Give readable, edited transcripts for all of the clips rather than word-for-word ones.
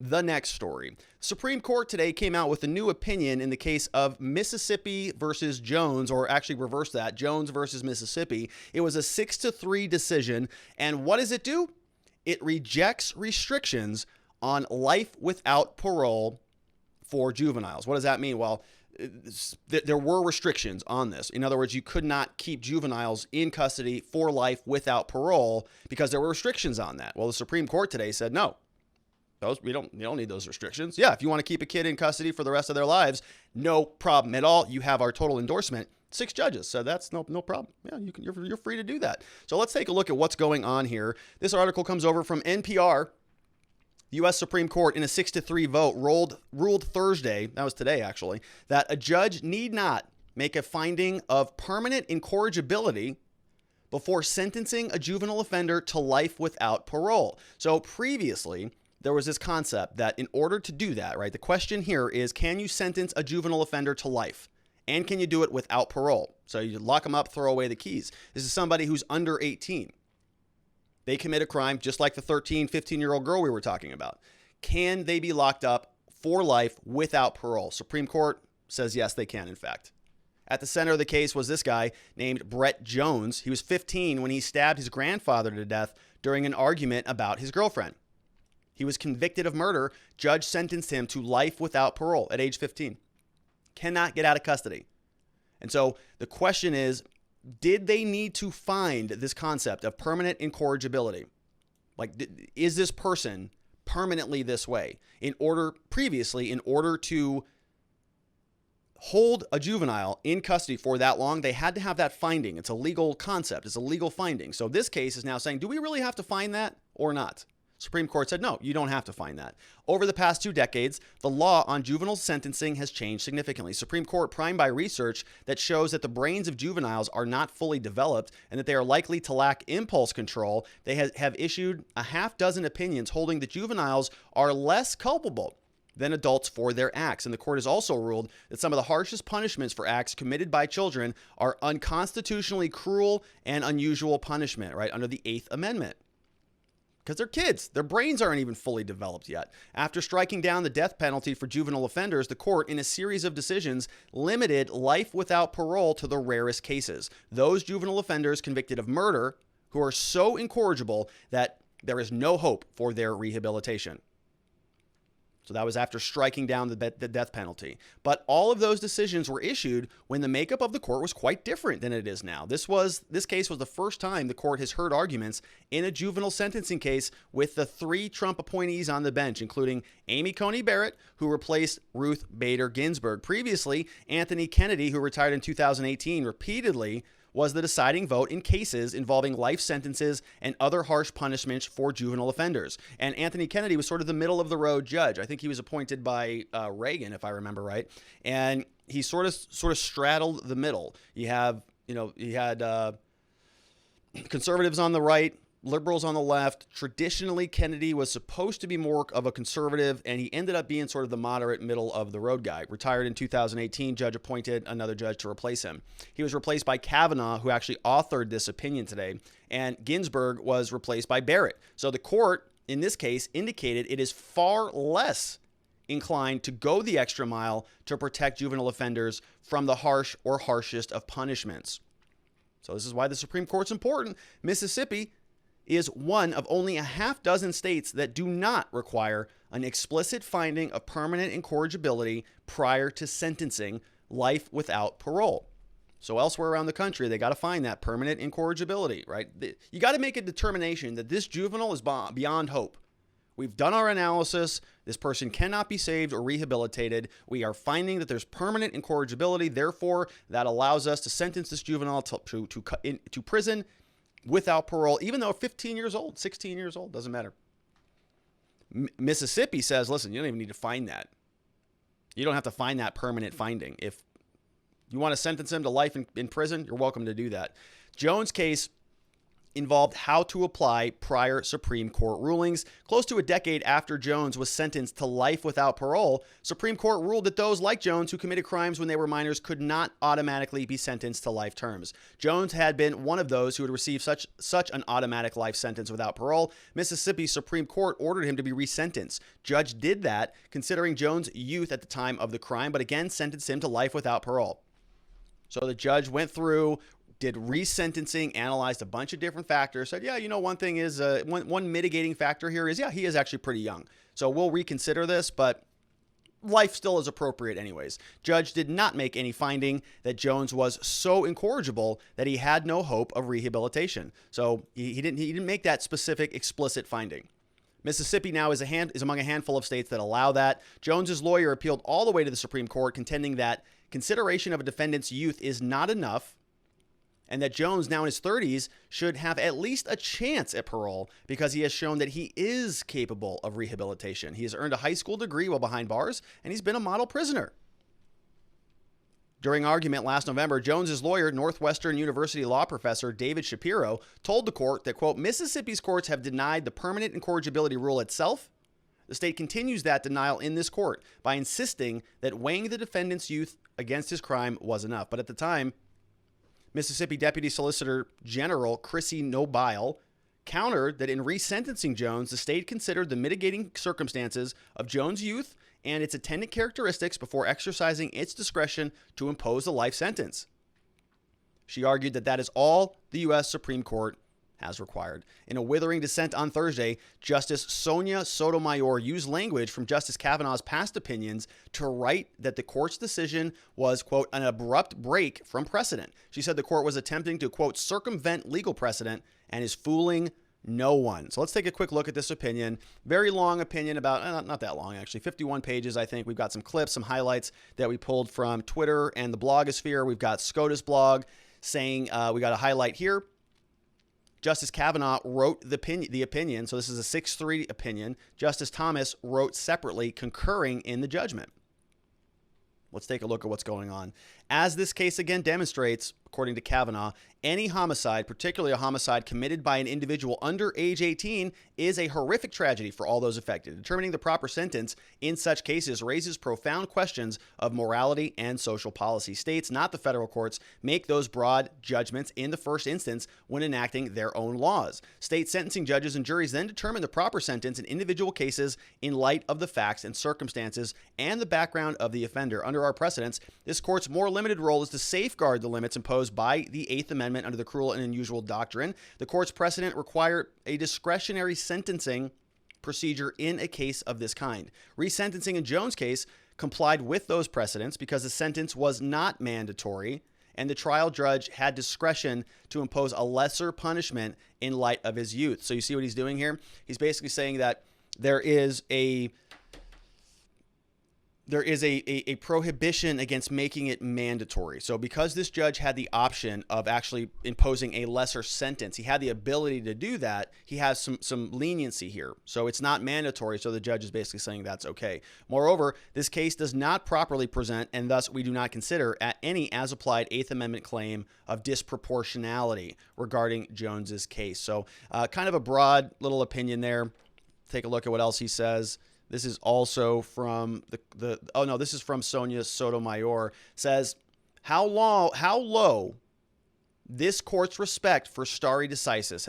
The next story. Supreme Court today came out with a new opinion in the case of Mississippi versus Jones, or actually reverse that, Jones versus Mississippi. It was a 6-3 decision. And what does it do? It rejects restrictions on life without parole for juveniles. What does that mean? Well, there were restrictions on this. In other words, you could not keep juveniles in custody for life without parole because there were restrictions on that. Well, the Supreme Court today said no. You don't need those restrictions. Yeah, if you want to keep a kid in custody for the rest of their lives, no problem at all. You have our total endorsement. 6 judges said that's no problem. Yeah, you're free to do that. So let's take a look at what's going on here. This article comes over from NPR. The U.S. Supreme Court, in a 6-3 vote, ruled Thursday, that was today actually, that a judge need not make a finding of permanent incorrigibility before sentencing a juvenile offender to life without parole. So previously, there was this concept that in order to do that, right, the question here is, can you sentence a juvenile offender to life? And can you do it without parole? So you lock them up, throw away the keys. This is somebody who's under 18. They commit a crime just like the 13, 15-year-old girl we were talking about. Can they be locked up for life without parole? Supreme Court says yes, they can, in fact. At the center of the case was this guy named Brett Jones. He was 15 when he stabbed his grandfather to death during an argument about his girlfriend. He was convicted of murder. Judge sentenced him to life without parole at age 15. Cannot get out of custody. And so the question is, did they need to find this concept of permanent incorrigibility? Like, is this person permanently this way? In order to hold a juvenile in custody for that long, they had to have that finding. It's a legal concept. It's a legal finding. So this case is now saying, do we really have to find that or not? Supreme Court said, no, you don't have to find that. Over the past 2 decades, the law on juvenile sentencing has changed significantly. Supreme Court primed by research that shows that the brains of juveniles are not fully developed and that they are likely to lack impulse control. They have issued a half dozen opinions holding that juveniles are less culpable than adults for their acts. And the court has also ruled that some of the harshest punishments for acts committed by children are unconstitutionally cruel and unusual punishment, right, under the 8th Amendment. Because they're kids. Their brains aren't even fully developed yet. After striking down the death penalty for juvenile offenders, the court, in a series of decisions, limited life without parole to the rarest cases. Those juvenile offenders convicted of murder who are so incorrigible that there is no hope for their rehabilitation. So that was after striking down the death penalty. But all of those decisions were issued when the makeup of the court was quite different than it is now. This case was the first time the court has heard arguments in a juvenile sentencing case with the 3 Trump appointees on the bench, including Amy Coney Barrett, who replaced Ruth Bader Ginsburg. Previously, Anthony Kennedy, who retired in 2018, repeatedly was the deciding vote in cases involving life sentences and other harsh punishments for juvenile offenders. And Anthony Kennedy was sort of the middle of the road judge. I think he was appointed by Reagan, if I remember right. And he sort of straddled the middle. He had conservatives on the right, liberals on the left. Traditionally, Kennedy was supposed to be more of a conservative, and he ended up being sort of the moderate middle of the road guy. Retired in 2018, judge appointed another judge to replace him. He was replaced by Kavanaugh, who actually authored this opinion today, and Ginsburg was replaced by Barrett. So the court, in this case, indicated it is far less inclined to go the extra mile to protect juvenile offenders from the harsh or harshest of punishments. So this is why the Supreme Court's important. Mississippi is one of only a half dozen states that do not require an explicit finding of permanent incorrigibility prior to sentencing life without parole. So elsewhere around the country, they got to find that permanent incorrigibility, right? You got to make a determination that this juvenile is beyond hope. We've done our analysis. This person cannot be saved or rehabilitated. We are finding that there's permanent incorrigibility. Therefore, that allows us to sentence this juvenile to prison without parole, even though 15 years old, 16 years old, doesn't matter. Mississippi says, listen, you don't even need to find that. You don't have to find that permanent finding. If you want to sentence him to life in prison, you're welcome to do that. Jones' case involved how to apply prior Supreme Court rulings. Close to a decade after Jones was sentenced to life without parole, Supreme Court ruled that those like Jones who committed crimes when they were minors could not automatically be sentenced to life terms. Jones had been one of those who had received such an automatic life sentence without parole. Mississippi's Supreme Court ordered him to be resentenced. Judge did that, considering Jones' youth at the time of the crime, but again sentenced him to life without parole. So the judge went through, did resentencing, analyzed a bunch of different factors, said, yeah, one thing is, one mitigating factor here is, yeah, he is actually pretty young. So we'll reconsider this, but life still is appropriate anyways. Judge did not make any finding that Jones was so incorrigible that he had no hope of rehabilitation. So he didn't make that specific explicit finding. Mississippi now is among a handful of states that allow that. Jones's lawyer appealed all the way to the Supreme Court, contending that consideration of a defendant's youth is not enough, and that Jones, now in his 30s, should have at least a chance at parole because he has shown that he is capable of rehabilitation. He has earned a high school degree while behind bars, and he's been a model prisoner. During argument last November, Jones's lawyer, Northwestern University law professor David Shapiro, told the court that, quote, Mississippi's courts have denied the permanent incorrigibility rule itself. The state continues that denial in this court by insisting that weighing the defendant's youth against his crime was enough. But at the time, Mississippi Deputy Solicitor General Chrissy Nobile countered that in resentencing Jones, the state considered the mitigating circumstances of Jones' youth and its attendant characteristics before exercising its discretion to impose a life sentence. She argued that that is all the U.S. Supreme Court has required. In a withering dissent on Thursday, Justice Sonia Sotomayor used language from Justice Kavanaugh's past opinions to write that the court's decision was, quote, an abrupt break from precedent. She said the court was attempting to, quote, circumvent legal precedent and is fooling no one. So let's take a quick look at this opinion. Very long opinion, about, not that long actually, 51 pages I think. We've got some clips, some highlights that we pulled from Twitter and the blogosphere. We've got SCOTUS blog saying, we got a highlight here. Justice Kavanaugh wrote the opinion, so this is a 6-3 opinion. Justice Thomas wrote separately, concurring in the judgment. Let's take a look at what's going on. As this case again demonstrates, according to Kavanaugh, any homicide, particularly a homicide committed by an individual under age 18, is a horrific tragedy for all those affected. Determining the proper sentence in such cases raises profound questions of morality and social policy. States, not the federal courts, make those broad judgments in the first instance when enacting their own laws. State sentencing judges and juries then determine the proper sentence in individual cases in light of the facts and circumstances and the background of the offender. Under our precedents, this court's more limited role is to safeguard the limits imposed by the Eighth Amendment under the cruel and unusual doctrine. The court's precedent required a discretionary sentencing procedure in a case of this kind. Resentencing in Jones' case complied with those precedents because the sentence was not mandatory and the trial judge had discretion to impose a lesser punishment in light of his youth. So you see what he's doing here? He's basically saying that there is a prohibition against making it mandatory. So because this judge had the option of actually imposing a lesser sentence, he had the ability to do that, he has some leniency here. So it's not mandatory, so the judge is basically saying that's okay. Moreover, this case does not properly present, and thus we do not consider any as-applied Eighth Amendment claim of disproportionality regarding Jones's case. So kind of a broad little opinion there. Take a look at what else he says. This is also from this is from Sonia Sotomayor. Says, how low this court's respect for stare decisis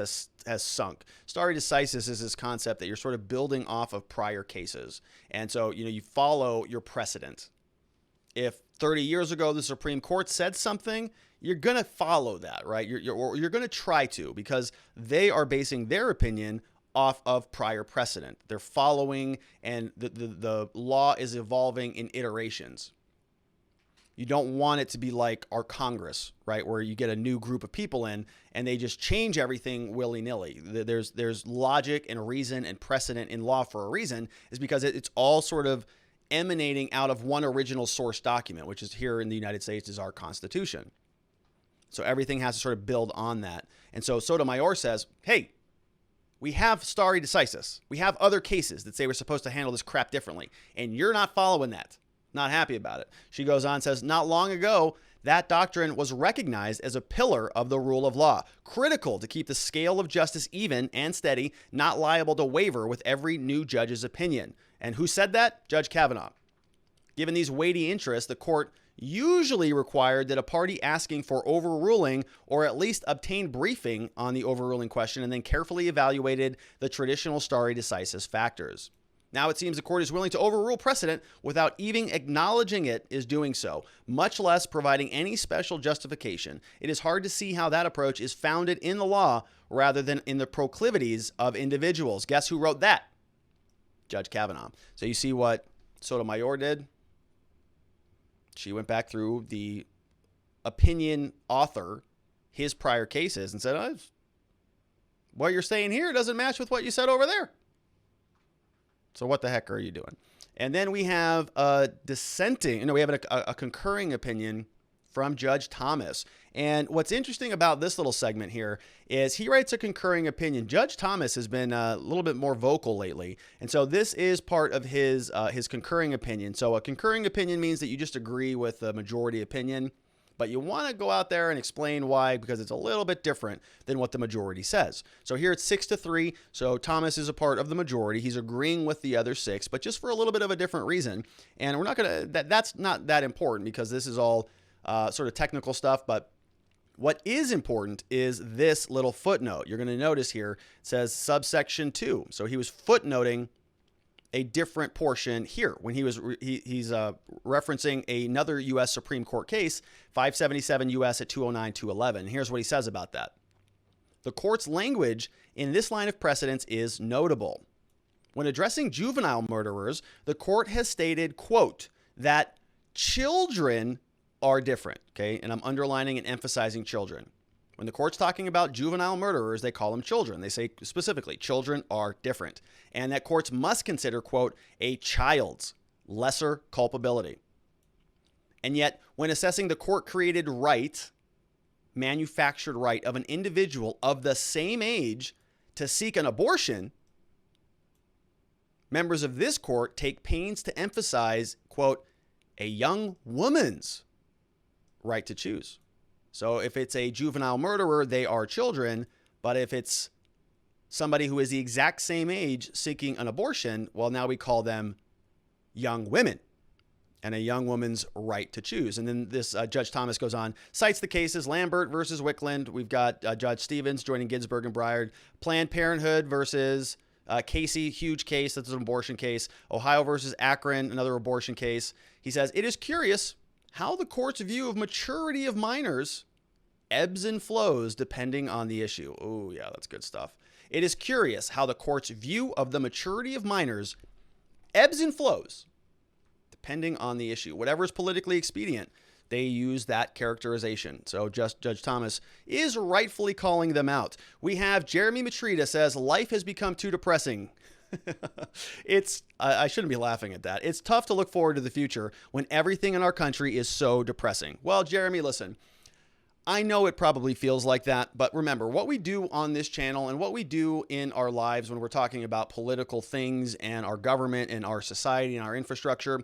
has sunk. Stare decisis is this concept that you're sort of building off of prior cases. And so, you follow your precedent. If 30 years ago the Supreme Court said something, you're going to follow that, right? You're going to try to, because they are basing their opinion off of prior precedent. They're following, and the law is evolving in iterations. You don't want it to be like our Congress, right, where you get a new group of people in and they just change everything willy-nilly. There's logic and reason and precedent in law for a reason, is because it's all sort of emanating out of one original source document, which is here in the United States is our Constitution. So everything has to sort of build on that. And so Sotomayor says, hey, we have stare decisis. We have other cases that say we're supposed to handle this crap differently, and you're not following that. Not happy about it. She goes on, says, not long ago, That doctrine was recognized as a pillar of the rule of law, critical to keep the scale of justice even and steady, not liable to waver with every new judge's opinion. And who said that? Judge Kavanaugh. Given these weighty interests, the court usually required that a party asking for overruling or at least obtain briefing on the overruling question and then carefully evaluated the traditional stare decisis factors. Now it seems the court is willing to overrule precedent without even acknowledging it is doing so, much less providing any special justification. It is hard to see how that approach is founded in the law rather than in the proclivities of individuals. Guess who wrote that? Judge Kavanaugh. So you see what Sotomayor did? She went back through the opinion author, his prior cases, and said, oh, what you're saying here doesn't match with what you said over there. So what the heck are you doing? And then we have a concurring opinion from Judge Thomas. And what's interesting about this little segment here is he writes a concurring opinion. Judge Thomas has been a little bit more vocal lately. And so this is part of his concurring opinion. So a concurring opinion means that you just agree with the majority opinion, but you want to go out there and explain why, because it's a little bit different than what the majority says. So here it's 6-3. So Thomas is a part of the majority. He's agreeing with the other 6, but just for a little bit of a different reason. And we're not going to, that's not that important because this is all sort of technical stuff, but what is important is this little footnote. You're going to notice here, it says subsection 2. So he was footnoting a different portion here when he's referencing another U.S. Supreme Court case, 577 U.S. at 209-211. Here's what he says about that. The court's language in this line of precedence is notable. When addressing juvenile murderers, the court has stated, quote, that children are different, okay? And I'm underlining and emphasizing children. When the court's talking about juvenile murderers, they call them children. They say specifically, children are different. And that courts must consider, quote, a child's lesser culpability. And yet, when assessing the court-created right, manufactured right of an individual of the same age to seek an abortion, members of this court take pains to emphasize, quote, a young woman's right to choose. So if it's a juvenile murderer, they are children. But if it's somebody who is the exact same age seeking an abortion, well, now we call them young women and a young woman's right to choose. And then this Judge Thomas goes on, cites the cases Lambert versus Wickland. We've got Judge Stevens joining Ginsburg and Breyer. Planned Parenthood versus Casey, huge case. That's an abortion case. Ohio versus Akron, another abortion case. He says, it is curious how the court's view of maturity of minors ebbs and flows depending on the issue. Oh, yeah, that's good stuff. It is curious how the court's view of the maturity of minors ebbs and flows depending on the issue. Whatever is politically expedient, they use that characterization. So Judge Thomas is rightfully calling them out. We have Jeremy Matrita says, life has become too depressing. I shouldn't be laughing at that. It's tough to look forward to the future when everything in our country is so depressing. Well, Jeremy, listen, I know it probably feels like that, but remember what we do on this channel and what we do in our lives when we're talking about political things and our government and our society and our infrastructure,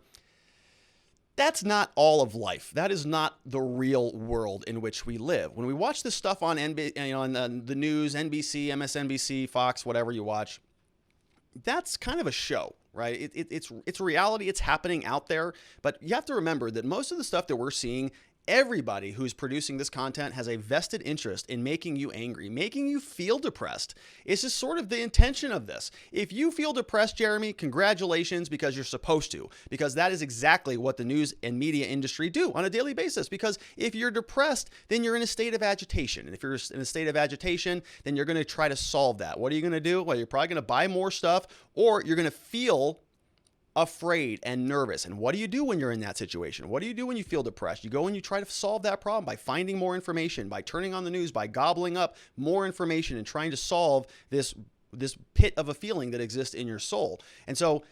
that's not all of life. That is not the real world in which we live. When we watch this stuff on on the news, NBC, MSNBC, Fox, whatever you watch, that's kind of a show, right? It's reality. It's happening out there. But you have to remember that most of the stuff that we're seeing, everybody who's producing this content has a vested interest in making you angry, making you feel depressed. It's just sort of the intention of this. If you feel depressed, Jeremy, congratulations, because you're supposed to, because that is exactly what the news and media industry do on a daily basis. Because if you're depressed, then you're in a state of agitation. And if you're in a state of agitation, then you're going to try to solve that. What are you going to do? Well, you're probably going to buy more stuff, or you're going to feel afraid and nervous. And what do you do when you're in that situation? What do you do when you feel depressed? You go and you try to solve that problem by finding more information, by turning on the news, by gobbling up more information and trying to solve this pit of a feeling that exists in your soul. And so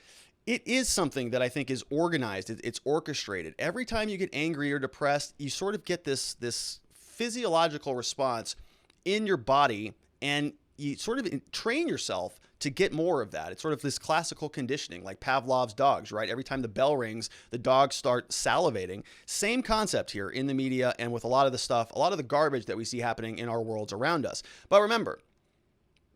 it is something that I think is organized. It's orchestrated. Every time you get angry or depressed, you sort of get this physiological response in your body, and you sort of train yourself to get more of that. It's sort of this classical conditioning, like Pavlov's dogs, right? Every time the bell rings, the dogs start salivating. Same concept here in the media and with a lot of the stuff, a lot of the garbage that we see happening in our worlds around us. But remember,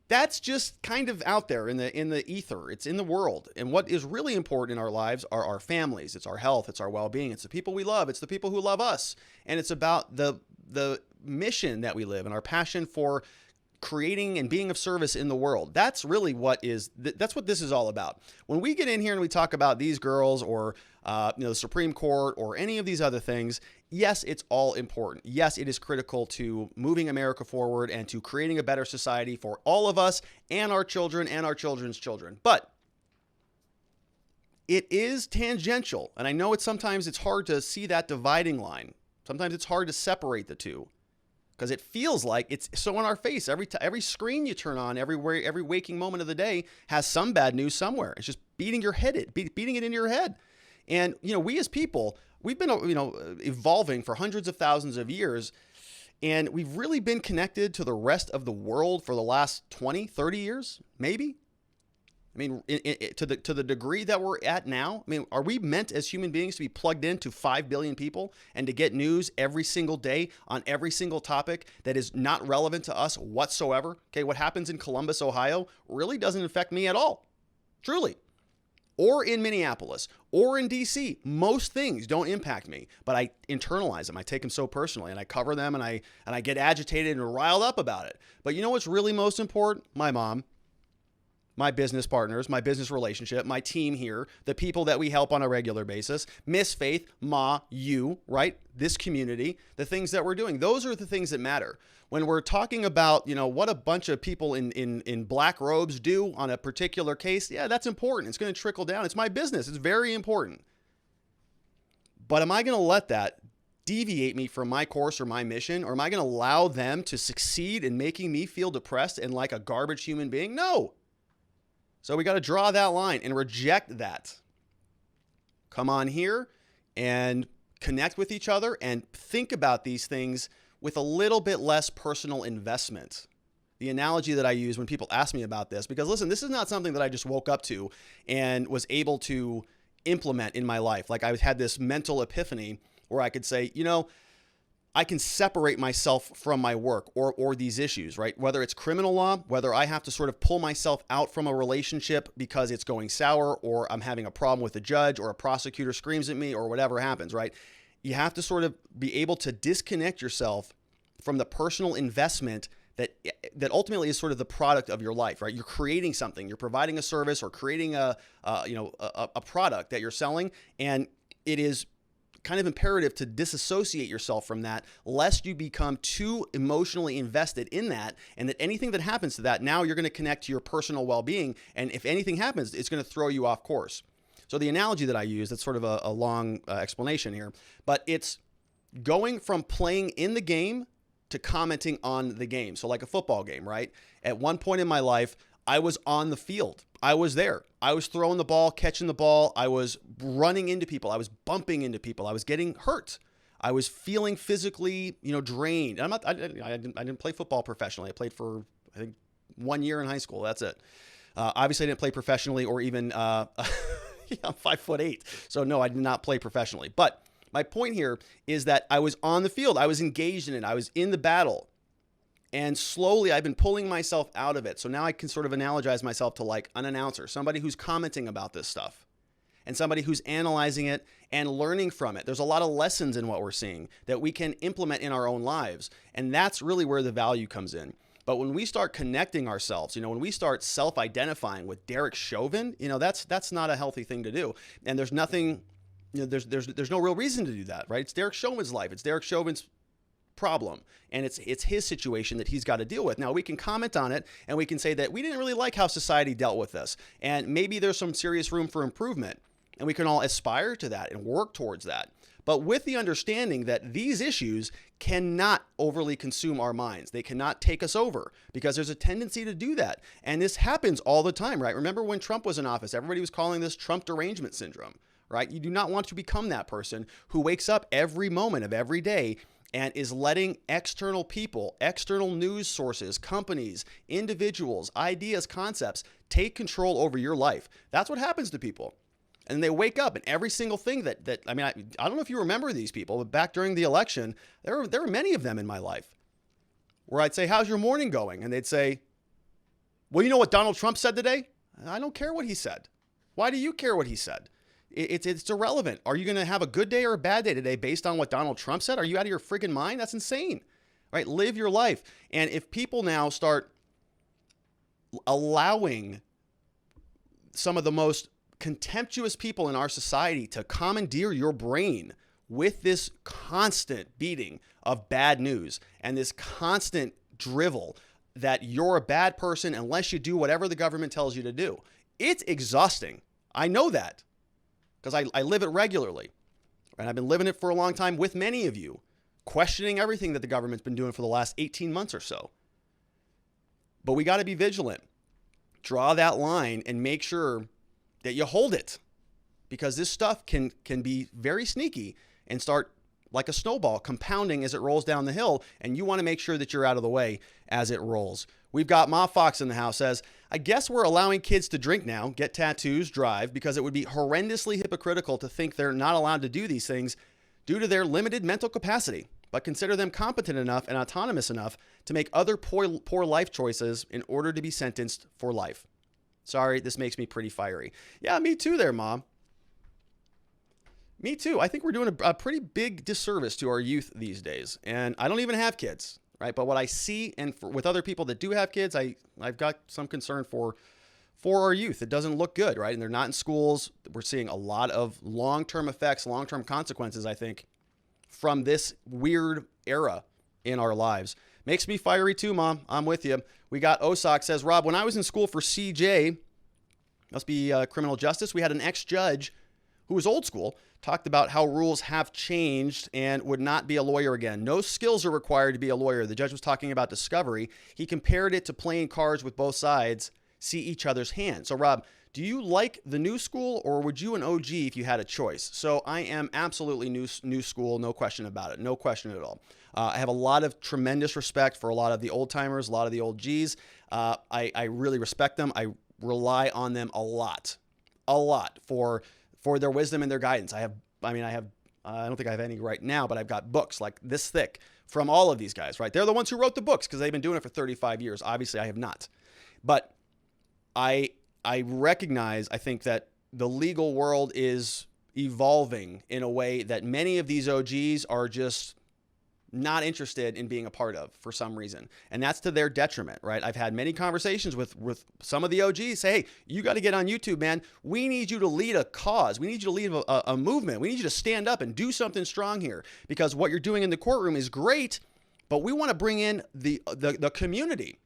that's just kind of out there in the ether. It's in the world. And what is really important in our lives are our families. It's our health. It's our well-being. It's the people we love. It's the people who love us. And it's about the mission that we live and our passion for creating and being of service in the world. That's really that's what this is all about. When we get in here and we talk about these girls or the Supreme Court or any of these other things, yes, it's all important. Yes, it is critical to moving America forward and to creating a better society for all of us and our children and our children's children. But it is tangential. And I know sometimes it's hard to see that dividing line. Sometimes it's hard to separate the two, because it feels like it's so in our face. Every screen you turn on, every waking moment of the day has some bad news somewhere. It's just beating it in your head. And, we as people, we've been, evolving for hundreds of thousands of years, and we've really been connected to the rest of the world for the last 20, 30 years, maybe. I mean, to the degree that we're at now, I mean, are we meant as human beings to be plugged into 5 billion people and to get news every single day on every single topic that is not relevant to us whatsoever? Okay, what happens in Columbus, Ohio really doesn't affect me at all, truly. Or in Minneapolis, or in DC. Most things don't impact me, but I internalize them. I take them so personally, and I cover them, and I get agitated and riled up about it. But you know what's really most important? My mom, my business partners, my business relationship, my team here, the people that we help on a regular basis, Miss Faith, Ma, you, right? This community, the things that we're doing. Those are the things that matter. When we're talking about, what a bunch of people in black robes do on a particular case, yeah, that's important. It's going to trickle down. It's my business. It's very important. But am I going to let that deviate me from my course or my mission? Or am I going to allow them to succeed in making me feel depressed and like a garbage human being? No. So we got to draw that line and reject that. Come on here and connect with each other and think about these things with a little bit less personal investment. The analogy that I use when people ask me about this, because listen, this is not something that I just woke up to and was able to implement in my life. Like I had this mental epiphany where I could say, I can separate myself from my work or these issues, right? Whether it's criminal law, whether I have to sort of pull myself out from a relationship because it's going sour, or I'm having a problem with a judge, or a prosecutor screams at me, or whatever happens, right? You have to sort of be able to disconnect yourself from the personal investment that ultimately is sort of the product of your life, right? You're creating something, you're providing a service or creating a product that you're selling, and it is kind of imperative to disassociate yourself from that, lest you become too emotionally invested in that, and that anything that happens to that, now you're going to connect to your personal well-being, and if anything happens, it's going to throw you off course. So the analogy that I use, that's sort of a long explanation here, but it's going from playing in the game to commenting on the game. So like a football game, right? At one point in my life, I was on the field. I was there. I was throwing the ball, catching the ball. I was running into people. I was bumping into people. I was getting hurt. I was feeling physically, drained. I didn't play football professionally. I played for, I think, 1 year in high school. That's it. Obviously, I didn't play professionally or even, I'm 5'8". So no, I did not play professionally. But my point here is that I was on the field. I was engaged in it. I was in the battle. And slowly I've been pulling myself out of it. So now I can sort of analogize myself to like an announcer, somebody who's commenting about this stuff and somebody who's analyzing it and learning from it. There's a lot of lessons in what we're seeing that we can implement in our own lives. And that's really where the value comes in. But when we start connecting ourselves, when we start self-identifying with Derek Chauvin, that's not a healthy thing to do. And there's nothing, there's no real reason to do that, right? It's Derek Chauvin's life. It's Derek Chauvin's problem, and it's his situation that he's got to deal with. Now we can comment on it and we can say that we didn't really like how society dealt with this, and maybe there's some serious room for improvement, and we can all aspire to that and work towards that, but with the understanding that these issues cannot overly consume our minds. They cannot take us over, because there's a tendency to do that, and this happens all the time, right? Remember when Trump was in office, everybody was calling this Trump derangement syndrome, right? You do not want to become that person who wakes up every moment of every day and is letting external people, external news sources, companies, individuals, ideas, concepts take control over your life. That's what happens to people. And they wake up and every single thing that I don't know if you remember these people, but back during the election, there were many of them in my life where I'd say, how's your morning going? And they'd say, well, you know what Donald Trump said today? I don't care what he said. Why do you care what he said? It's irrelevant. Are you going to have a good day or a bad day today based on what Donald Trump said? Are you out of your freaking mind? That's insane, right? Live your life. And if people now start allowing some of the most contemptuous people in our society to commandeer your brain with this constant beating of bad news and this constant drivel that you're a bad person unless you do whatever the government tells you to do, it's exhausting. I know that because I live it regularly, and I've been living it for a long time with many of you, questioning everything that the government's been doing for the last 18 months or so. But we got to be vigilant. Draw that line and make sure that you hold it, because this stuff can be very sneaky and start like a snowball compounding as it rolls down the hill, and you want to make sure that you're out of the way as it rolls. We've got Ma Fox in the house, says, I guess we're allowing kids to drink now, get tattoos, drive, because it would be horrendously hypocritical to think they're not allowed to do these things due to their limited mental capacity, but consider them competent enough and autonomous enough to make other poor life choices in order to be sentenced for life. Sorry, this makes me pretty fiery. Yeah, me too there, Mom. Me too. I think we're doing a pretty big disservice to our youth these days. And I don't even have kids, right? But what I see and with other people that do have kids, I've got some concern for our youth. It doesn't look good, right? And they're not in schools. We're seeing a lot of long-term effects, long-term consequences, I think, from this weird era in our lives. Makes me fiery too, Mom. I'm with you. We got Osak says, Rob, when I was in school for CJ, must be criminal justice, we had an ex-judge who was old school, talked about how rules have changed and would not be a lawyer again. No skills are required to be a lawyer. The judge was talking about discovery. He compared it to playing cards with both sides, see each other's hands. So, Rob, do you like the new school, or would you an OG if you had a choice? So I am absolutely new school, no question about it, no question at all. I have a lot of tremendous respect for a lot of the old timers, a lot of the old Gs. I really respect them. I rely on them a lot for their wisdom and their guidance. I don't think I have any right now, but I've got books like this thick from all of these guys, right? They're the ones who wrote the books because they've been doing it for 35 years. Obviously, I have not. But I recognize, I think that the legal world is evolving in a way that many of these OGs are just not interested in being a part of for some reason. And that's to their detriment, right? I've had many conversations with some of the OGs say, hey, you got to get on YouTube, man. We need you to lead a cause. We need you to lead a movement. We need you to stand up and do something strong here, because what you're doing in the courtroom is great, but we want to bring in the community.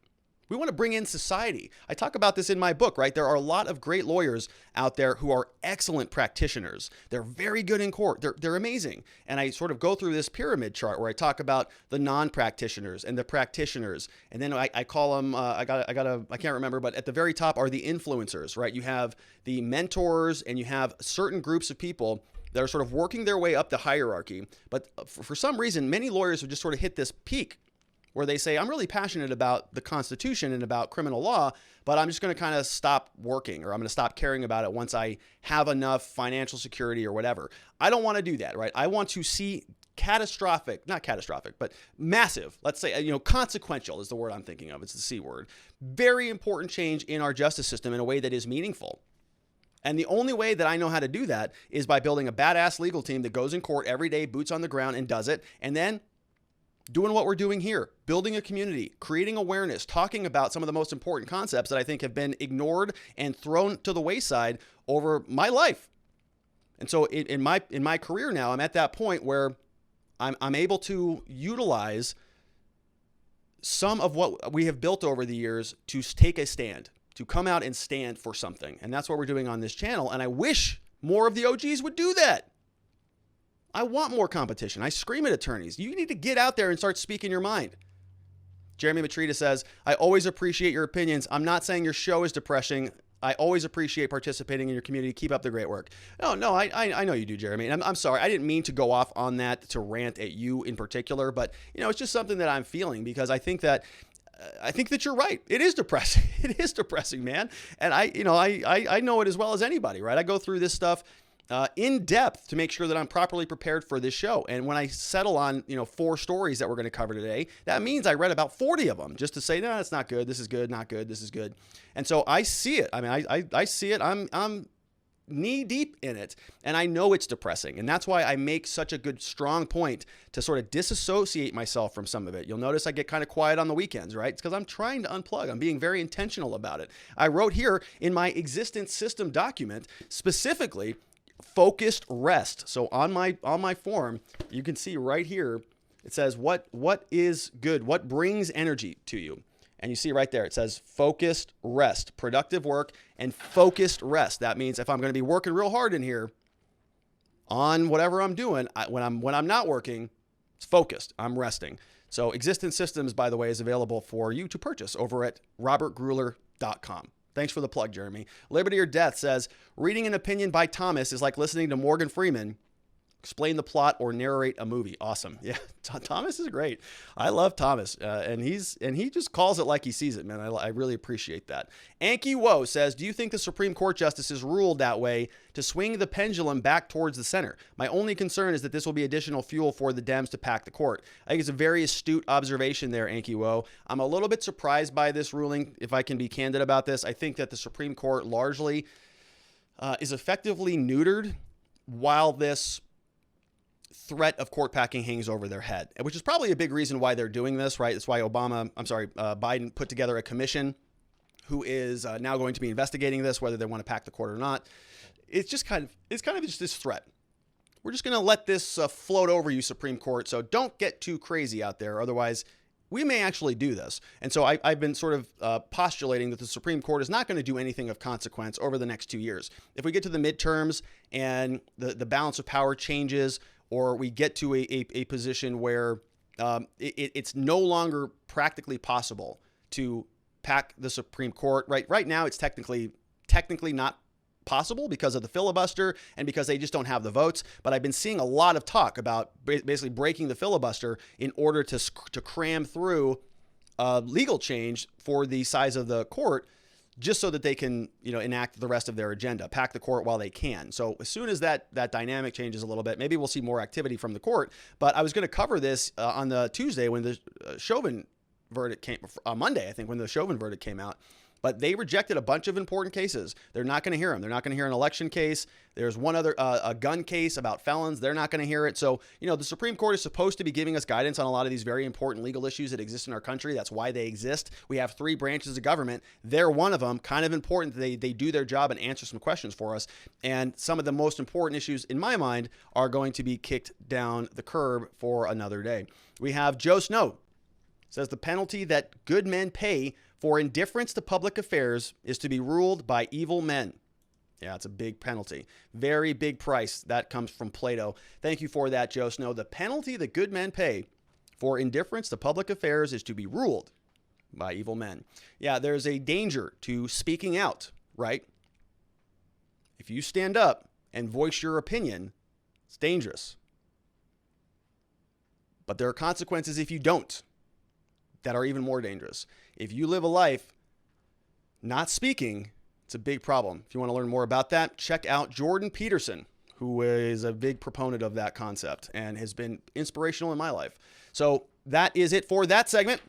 We want to bring in society. I talk about this in my book, right? There are a lot of great lawyers out there who are excellent practitioners. They're very good in court. They're amazing. And I sort of go through this pyramid chart where I talk about the non-practitioners and the practitioners. And then I call them, I can't remember, but at the very top are the influencers, right? You have the mentors and you have certain groups of people that are sort of working their way up the hierarchy. But for some reason, many lawyers have just sort of hit this peak where they say, I'm really passionate about the Constitution and about criminal law, but I'm just going to kind of stop working, or I'm going to stop caring about it once I have enough financial security or whatever. I don't want to do that, right? I want to see not catastrophic, but massive, let's say, consequential is the word I'm thinking of. It's the C word. Very important change in our justice system in a way that is meaningful. And the only way that I know how to do that is by building a badass legal team that goes in court every day, boots on the ground, and does it. And then doing what we're doing here, building a community, creating awareness, talking about some of the most important concepts that I think have been ignored and thrown to the wayside over my life. And so in my career now, I'm at that point where I'm able to utilize some of what we have built over the years to take a stand, to come out and stand for something. And that's what we're doing on this channel. And I wish more of the OGs would do that. I want more competition. I scream at attorneys. You need to get out there and start speaking your mind. Jeremy Matrita says, I always appreciate your opinions. I'm not saying your show is depressing. I always appreciate participating in your community. Keep up the great work. No, I know you do, Jeremy. And I'm sorry. I didn't mean to go off on that to rant at you in particular, but it's just something that I'm feeling because I think that you're right. It is depressing. It is depressing, man. And I know it as well as anybody, right? I go through this stuff in depth to make sure that I'm properly prepared for this show. And when I settle on, 4 stories that we're going to cover today, that means I read about 40 of them just to say, no, that's not good. This is good. Not good. This is good. And so I see it. I mean, I see it. I'm knee deep in it. And I know it's depressing. And that's why I make such a good, strong point to sort of disassociate myself from some of it. You'll notice I get kind of quiet on the weekends, right? It's because I'm trying to unplug. I'm being very intentional about it. I wrote here in my existence system document, specifically, focused rest. So on my form, you can see right here, it says what is good, what brings energy to you. And you see right there, it says focused rest, productive work and focused rest. That means if I'm going to be working real hard in here on whatever I'm doing, when I'm not working, it's focused. I'm resting. So Existence Systems, by the way, is available for you to purchase over at robertgruler.com. Thanks for the plug, Jeremy. Liberty or Death says, reading an opinion by Thomas is like listening to Morgan Freeman explain the plot or narrate a movie. Awesome. Yeah, Thomas is great. I love Thomas, and he just calls it like he sees it, man. I really appreciate that. Anki Woe says, do you think the Supreme Court justices ruled that way to swing the pendulum back towards the center? My only concern is that this will be additional fuel for the Dems to pack the court. I think it's a very astute observation there, Anki Woe. I'm a little bit surprised by this ruling, if I can be candid about this. I think that the Supreme Court largely is effectively neutered while this threat of court packing hangs over their head, which is probably a big reason why they're doing this, right? That's why Biden put together a commission who is now going to be investigating this, whether they want to pack the court or not. It's kind of just this threat. We're just going to let this float over you, Supreme Court. So don't get too crazy out there. Otherwise, we may actually do this. And so I've been sort of postulating that the Supreme Court is not going to do anything of consequence over the next 2 years. If we get to the midterms and the balance of power changes, or we get to a position where it's no longer practically possible to pack the Supreme Court. Right now, it's technically not possible because of the filibuster and because they just don't have the votes. But I've been seeing a lot of talk about basically breaking the filibuster in order to cram through legal change for the size of the court, just so that they can, enact the rest of their agenda, pack the court while they can. So as soon as that dynamic changes a little bit, maybe we'll see more activity from the court. But I was going to cover this on the Tuesday when the Chauvin verdict came, Monday, I think, when the Chauvin verdict came out. But they rejected a bunch of important cases. They're not going to hear them. They're not going to hear an election case. There's one other, a gun case about felons. They're not going to hear it. So, the Supreme Court is supposed to be giving us guidance on a lot of these very important legal issues that exist in our country. That's why they exist. We have 3 branches of government. They're one of them. Kind of important that they do their job and answer some questions for us. And some of the most important issues, in my mind, are going to be kicked down the curb for another day. We have Joe Snow. Says the penalty that good men pay for indifference to public affairs is to be ruled by evil men. Yeah, it's a big penalty. Very big price. That comes from Plato. Thank you for that, Joe Snow. The penalty that good men pay for indifference to public affairs is to be ruled by evil men. Yeah, there's a danger to speaking out, right? If you stand up and voice your opinion, it's dangerous. But there are consequences if you don't that are even more dangerous. If you live a life not speaking, it's a big problem. If you want to learn more about that, check out Jordan Peterson, who is a big proponent of that concept and has been inspirational in my life. So that is it for that segment.